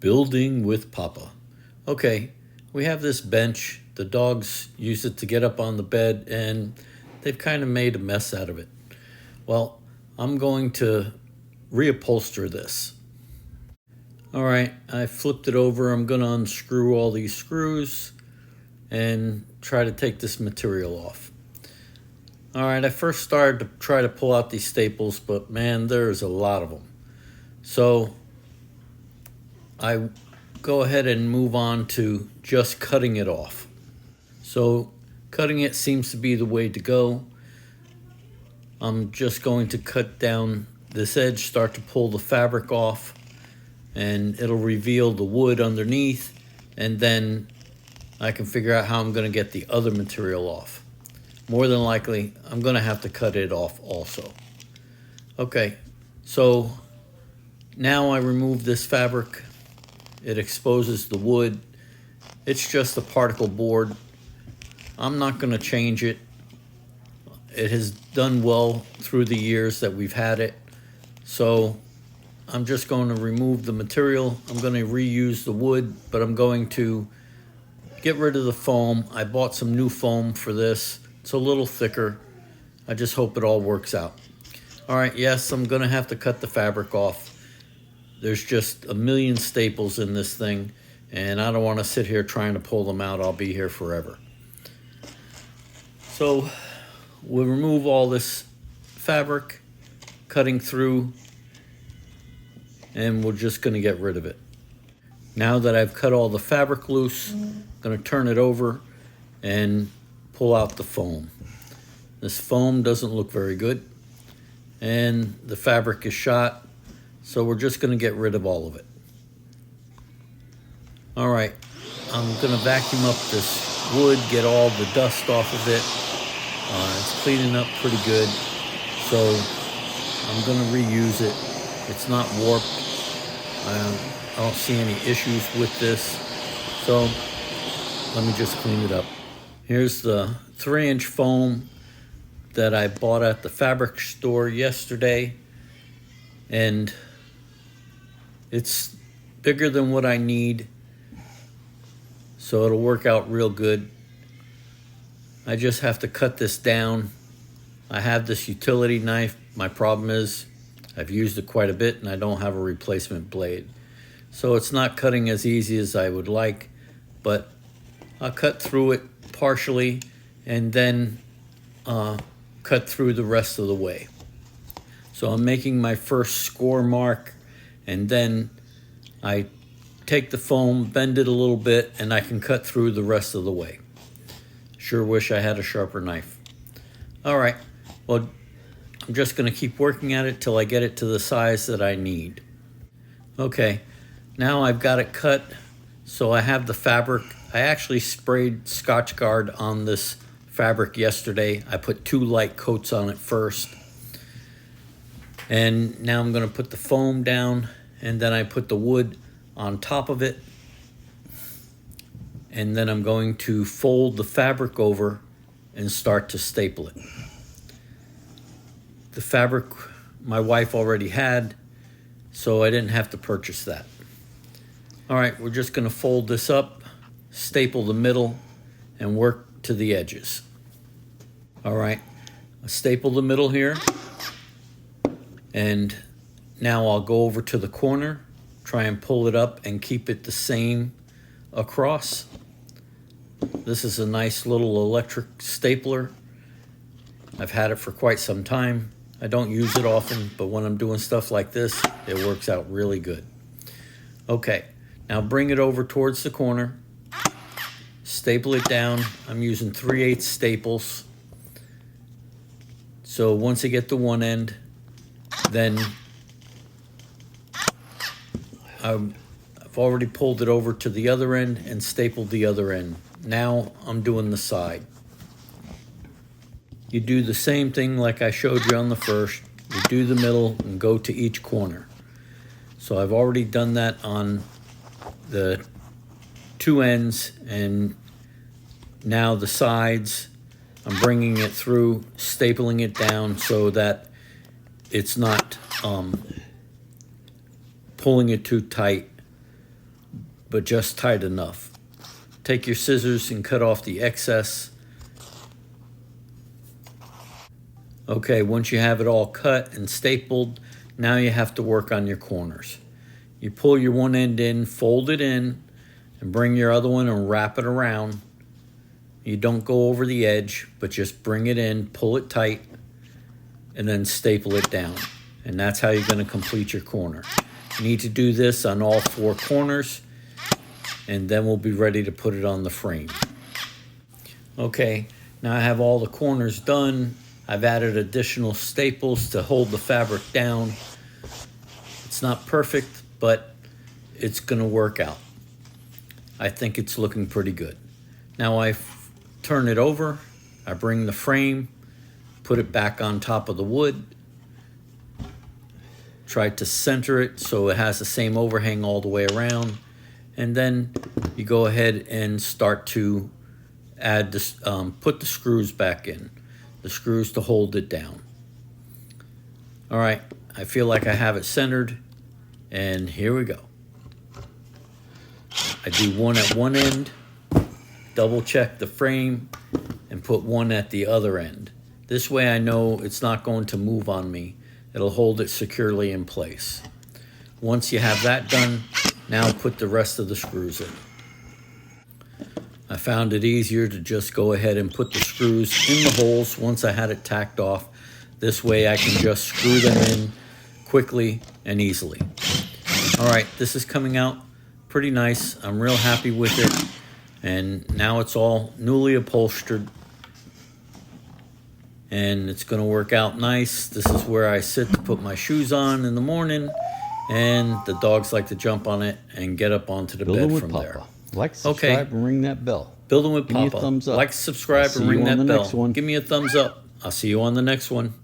Building with Papa. Okay, we have this bench. The dogs use it to get up on the bed, and they've kind of made a mess out of it. Well, I'm going to reupholster this. All right, I flipped it over. I'm going to unscrew all these screws and try to take this material off. All right, I first started to try to pull out these staples, but man, there's a lot of them. So I go ahead and move on to just cutting it off. So cutting it seems to be the way to go. I'm just going to cut down this edge, start to pull the fabric off, and it'll reveal the wood underneath, and then I can figure out how I'm going to get the other material off. More than likely, I'm going to have to cut it off also. Okay, so now I remove this fabric. It exposes the wood. It's just a particle board. I'm not going to change it. It has done well through the years that we've had it. So I'm just going to remove the material. I'm going to reuse the wood, but I'm going to get rid of the foam. I bought some new foam for this. It's a little thicker. I just hope it all works out. All right, yes, I'm going to have to cut the fabric off. There's just a million staples in this thing, and I don't want to sit here trying to pull them out. I'll be here forever. So we'll remove all this fabric, cutting through, and we're just going to get rid of it. Now that I've cut all the fabric loose, I'm going to turn it over and pull out the foam. This foam doesn't look very good, and the fabric is shot, so we're just going to get rid of all of it. All right, I'm going to vacuum up this wood, get all the dust off of it. It's cleaning up pretty good, so I'm going to reuse it. It's not warped. I don't see any issues with this, so let me just clean it up. Here's the 3-inch foam that I bought at the fabric store yesterday, and it's bigger than what I need, so it'll work out real good. I just have to cut this down. I have this utility knife. My problem is I've used it quite a bit and I don't have a replacement blade. So it's not cutting as easy as I would like, but I'll cut through it partially and then cut through the rest of the way. So I'm making my first score mark, and then I take the foam, bend it a little bit, and I can cut through the rest of the way. Sure wish I had a sharper knife. All right, well, I'm just going to keep working at it till I get it to the size that I need. Okay, now I've got it cut, so I have the fabric. I actually sprayed Scotch Guard on this fabric yesterday. I put 2 light coats on it first. And now I'm going to put the foam down, and then I put the wood on top of it. And then I'm going to fold the fabric over and start to staple it. The fabric my wife already had, so I didn't have to purchase that. All right, we're just going to fold this up, staple the middle, and work to the edges. All right, I staple the middle here, and now I'll go over to the corner, try and pull it up and keep it the same across. This is a nice little electric stapler. I've had it for quite some time. I don't use it often, but when I'm doing stuff like this, it works out really good. Okay, now bring it over towards the corner. Staple it down. I'm using 3/8 staples. So once I get to one end, then I've already pulled it over to the other end and stapled the other end. Now I'm doing the side. You do the same thing like I showed you on the first. You do the middle and go to each corner. So I've already done that on the 2 ends, and now the sides. I'm bringing it through, stapling it down so that it's not pulling it too tight. but just tight enough. Take your scissors and cut off the excess. Okay, once you have it all cut and stapled, now you have to work on your corners. You pull your one end in, fold it in, and bring your other one and wrap it around. You don't go over the edge, but just bring it in, pull it tight, and then staple it down. And that's how you're going to complete your corner. You need to do this on all 4 corners, and then we'll be ready to put it on the frame. Okay, now I have all the corners done. I've added additional staples to hold the fabric down. It's not perfect, but it's going to work out. I think it's looking pretty good. Now I turn it over, I bring the frame, put it back on top of the wood, try to center it so it has the same overhang all the way around, and then you go ahead and start to add this, put the screws back in, the screws to hold it down. All right, I feel like I have it centered, and here we go. I do one at one end, double check the frame, and put one at the other end. This way I know it's not going to move on me. It'll hold it securely in place. Once you have that done, now put the rest of the screws in. I found it easier to just go ahead and put the screws in the holes once I had it tacked off. This way I can just screw them in quickly and easily. All right, this is coming out pretty nice. I'm real happy with it. And now it's all newly upholstered. And it's going to work out nice. This is where I sit to put my shoes on in the morning. And the dogs like to jump on it and get up onto the bed from there. Like, subscribe, and ring that bell. Building with Give me Papa. a thumbs up. Like, subscribe, and ring that bell. Give me a thumbs up. I'll see you on the next one.